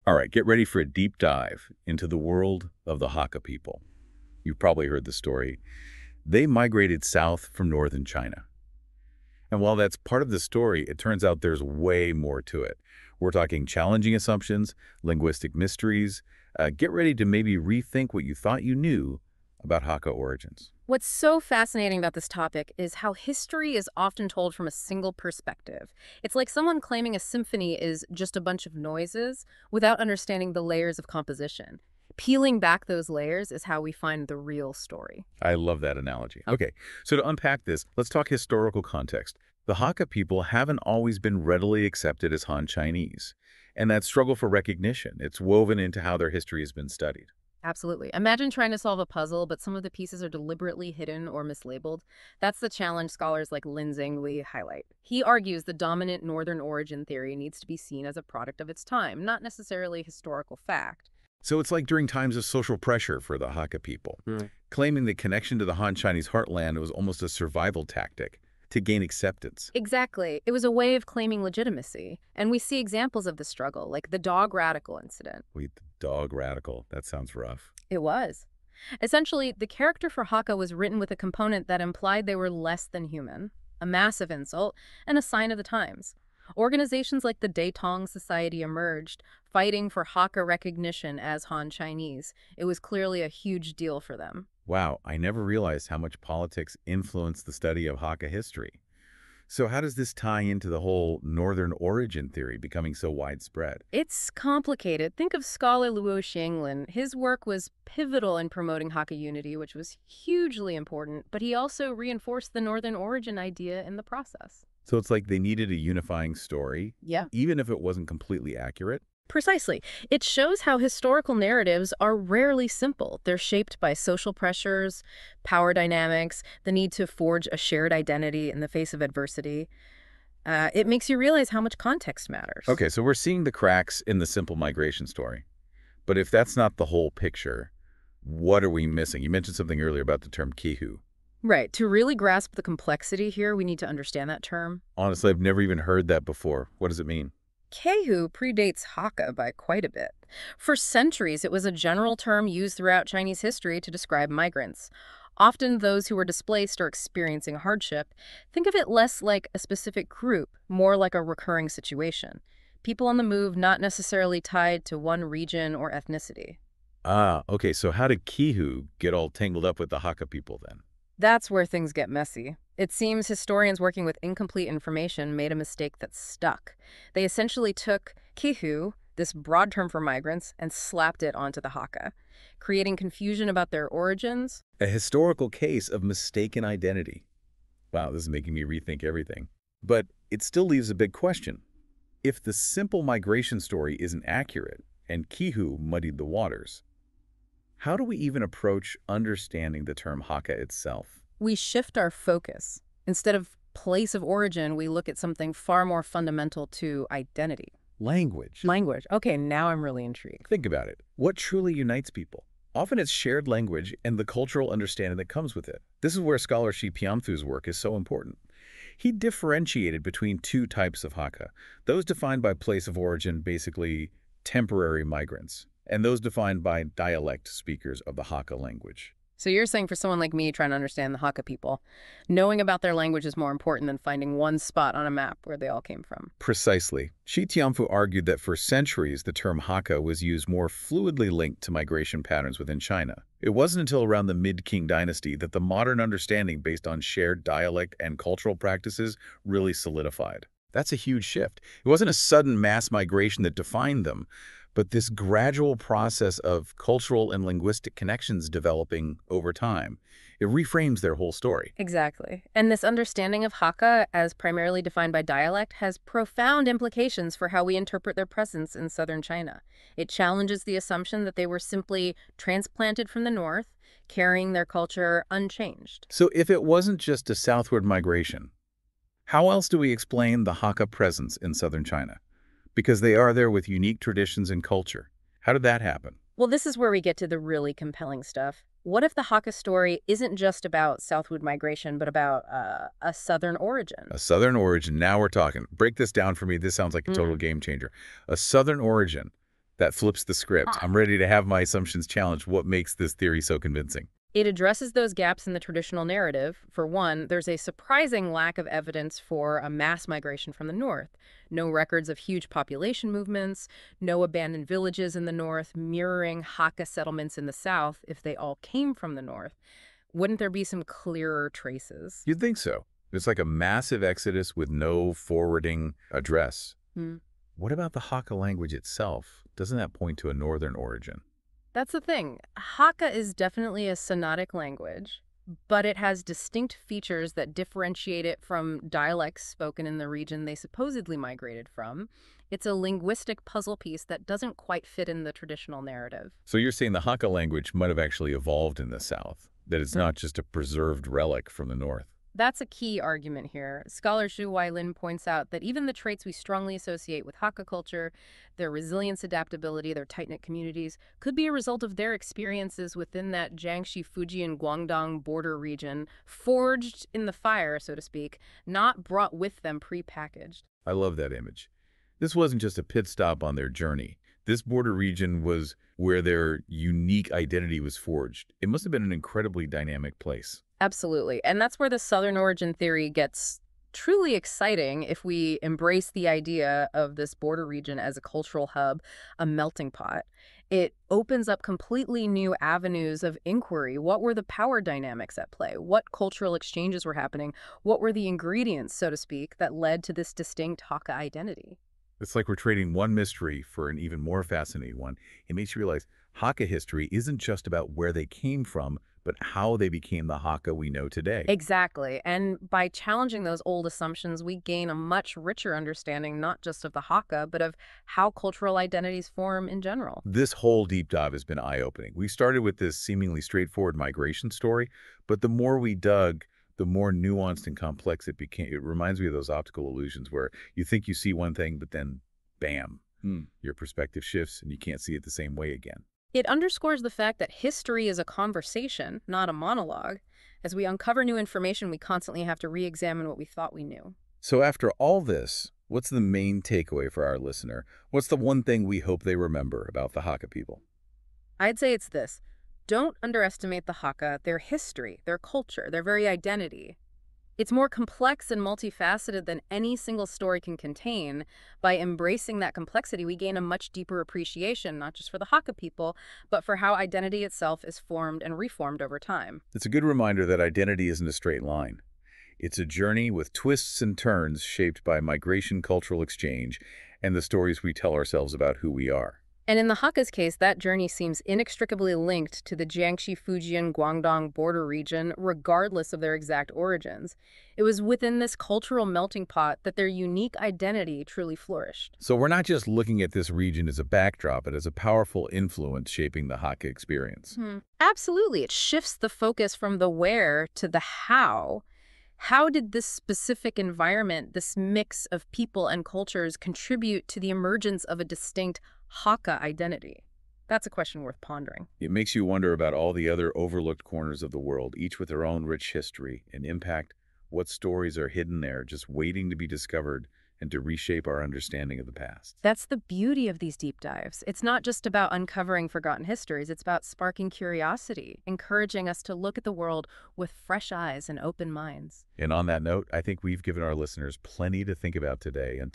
All right, get ready for a deep dive into the world of the Hakka people. You've probably heard the story. They migrated south from northern China. And while that's part of the story, it turns out there's way more to it. We're talking challenging assumptions, linguistic mysteries. Get ready to maybe rethink what you thought you knew about Hakka origins. What's so fascinating about this topic is how history is often told from a single perspective. It's like someone claiming a symphony is just a bunch of noises without understanding the layers of composition. Peeling back those layers is how we find the real story. I love that analogy. Okay, so to unpack this, let's talk historical context. The Hakka people haven't always been readily accepted as Han Chinese, and that struggle for recognition, it's woven into how their history has been studied. Absolutely. Imagine trying to solve a puzzle, but some of the pieces are deliberately hidden or mislabeled. That's the challenge scholars like Lin Zhengli highlight. He argues the dominant northern origin theory needs to be seen as a product of its time, not necessarily historical fact. So it's like during times of social pressure for the Hakka people, claiming the connection to the Han Chinese heartland was almost a survival tactic to gain acceptance. Exactly. It was a way of claiming legitimacy. And we see examples of the struggle, like the dog radical incident. Wait, the dog radical? That sounds rough. It was. Essentially, the character for Hakka was written with a component that implied they were less than human, a massive insult, and a sign of the times. Organizations like the Datong Society emerged, fighting for Hakka recognition as Han Chinese. It was clearly a huge deal for them. Wow, I never realized how much politics influenced the study of Hakka history. So how does this tie into the whole northern origin theory becoming so widespread? It's complicated. Think of scholar Luo Xianglin. His work was pivotal in promoting Hakka unity, which was hugely important, but he also reinforced the northern origin idea in the process. So it's like they needed a unifying story, even if it wasn't completely accurate? Precisely. It shows how historical narratives are rarely simple. They're shaped by social pressures, power dynamics, the need to forge a shared identity in the face of adversity. It makes you realize how much context matters. Okay, so we're seeing the cracks in the simple migration story. But if that's not the whole picture, what are we missing? You mentioned something earlier about the term kehu. Right. To really grasp the complexity here, we need to understand that term. Honestly, I've never even heard that before. What does it mean? Kehu predates Hakka by quite a bit. For centuries, it was a general term used throughout Chinese history to describe migrants, often those who were displaced or experiencing hardship. Think of it less like a specific group, more like a recurring situation. People on the move not necessarily tied to one region or ethnicity. Ah, okay, so how did kehu get all tangled up with the Hakka people then? That's where things get messy. It seems historians working with incomplete information made a mistake that stuck. They essentially took kehu, this broad term for migrants, and slapped it onto the Hakka, creating confusion about their origins. A historical case of mistaken identity. Wow, this is making me rethink everything. But it still leaves a big question. If the simple migration story isn't accurate and kehu muddied the waters, how do we even approach understanding the term Hakka itself? We shift our focus. Instead of place of origin, we look at something far more fundamental to identity. Language. Language. Okay, now I'm really intrigued. Think about it. What truly unites people? Often it's shared language and the cultural understanding that comes with it. This is where scholar Shi Pianthu's work is so important. He differentiated between two types of Hakka, those defined by place of origin, basically temporary migrants, and those defined by dialect speakers of the Hakka language. So you're saying for someone like me trying to understand the Hakka people, knowing about their language is more important than finding one spot on a map where they all came from. Precisely. Shi Tianfu argued that for centuries, the term Hakka was used more fluidly linked to migration patterns within China. It wasn't until around the mid-Qing dynasty that the modern understanding based on shared dialect and cultural practices really solidified. That's a huge shift. It wasn't a sudden mass migration that defined them, but this gradual process of cultural and linguistic connections developing over time. It reframes their whole story. Exactly. And this understanding of Hakka as primarily defined by dialect has profound implications for how we interpret their presence in southern China. It challenges the assumption that they were simply transplanted from the north, carrying their culture unchanged. So if it wasn't just a southward migration, how else do we explain the Hakka presence in southern China? Because they are there with unique traditions and culture. How did that happen? Well, this is where we get to the really compelling stuff. What if the Hakka story isn't just about southward migration, but about a southern origin? A southern origin. Now we're talking. Break this down for me. This sounds like a total game changer. A southern origin. That flips the script. I'm ready to have my assumptions challenged. What makes this theory so convincing? It addresses those gaps in the traditional narrative. For one, there's a surprising lack of evidence for a mass migration from the north. No records of huge population movements, no abandoned villages in the north, mirroring Hakka settlements in the south if they all came from the north. Wouldn't there be some clearer traces? You'd think so. It's like a massive exodus with no forwarding address. What about the Hakka language itself? Doesn't that point to a northern origin? That's the thing. Hakka is definitely a Sinotic language, but it has distinct features that differentiate it from dialects spoken in the region they supposedly migrated from. It's a linguistic puzzle piece that doesn't quite fit in the traditional narrative. So you're saying the Hakka language might have actually evolved in the south, that it's not just a preserved relic from the north? That's a key argument here. Scholar Zhu Weilin points out that even the traits we strongly associate with Hakka culture, their resilience, adaptability, their tight-knit communities, could be a result of their experiences within that Jiangxi-Fujian-Guangdong border region, forged in the fire, so to speak, not brought with them pre-packaged. I love that image. This wasn't just a pit stop on their journey. This border region was where their unique identity was forged. It must have been an incredibly dynamic place. Absolutely. And that's where the Southern origin theory gets truly exciting if we embrace the idea of this border region as a cultural hub, a melting pot. It opens up completely new avenues of inquiry. What were the power dynamics at play? What cultural exchanges were happening? What were the ingredients, so to speak, that led to this distinct Hakka identity? It's like we're trading one mystery for an even more fascinating one. It makes you realize Hakka history isn't just about where they came from, but how they became the Hakka we know today. Exactly. And by challenging those old assumptions, we gain a much richer understanding not just of the Hakka, but of how cultural identities form in general. This whole deep dive has been eye-opening. We started with this seemingly straightforward migration story, but the more we dug, the more nuanced and complex it became. It reminds me of those optical illusions where you think you see one thing, but then, bam, your perspective shifts and you can't see it the same way again. It underscores the fact that history is a conversation, not a monologue. As we uncover new information, we constantly have to re-examine what we thought we knew. So after all this, what's the main takeaway for our listener? What's the one thing we hope they remember about the Hakka people? I'd say it's this. Don't underestimate the Hakka, their history, their culture, their very identity. It's more complex and multifaceted than any single story can contain. By embracing that complexity, we gain a much deeper appreciation, not just for the Hakka people, but for how identity itself is formed and reformed over time. It's a good reminder that identity isn't a straight line. It's a journey with twists and turns shaped by migration, cultural exchange, and the stories we tell ourselves about who we are. And in the Hakka's case, that journey seems inextricably linked to the Jiangxi-Fujian-Guangdong border region, regardless of their exact origins. It was within this cultural melting pot that their unique identity truly flourished. So we're not just looking at this region as a backdrop, but as a powerful influence shaping the Hakka experience. Absolutely. It shifts the focus from the where to the how. How did this specific environment, this mix of people and cultures, contribute to the emergence of a distinct Hakka identity? That's a question worth pondering. It makes you wonder about all the other overlooked corners of the world, each with their own rich history and impact. What stories are hidden there, just waiting to be discovered and to reshape our understanding of the past? That's the beauty of these deep dives. It's not just about uncovering forgotten histories. It's about sparking curiosity, encouraging us to look at the world with fresh eyes and open minds. And on that note, I think we've given our listeners plenty to think about today. Until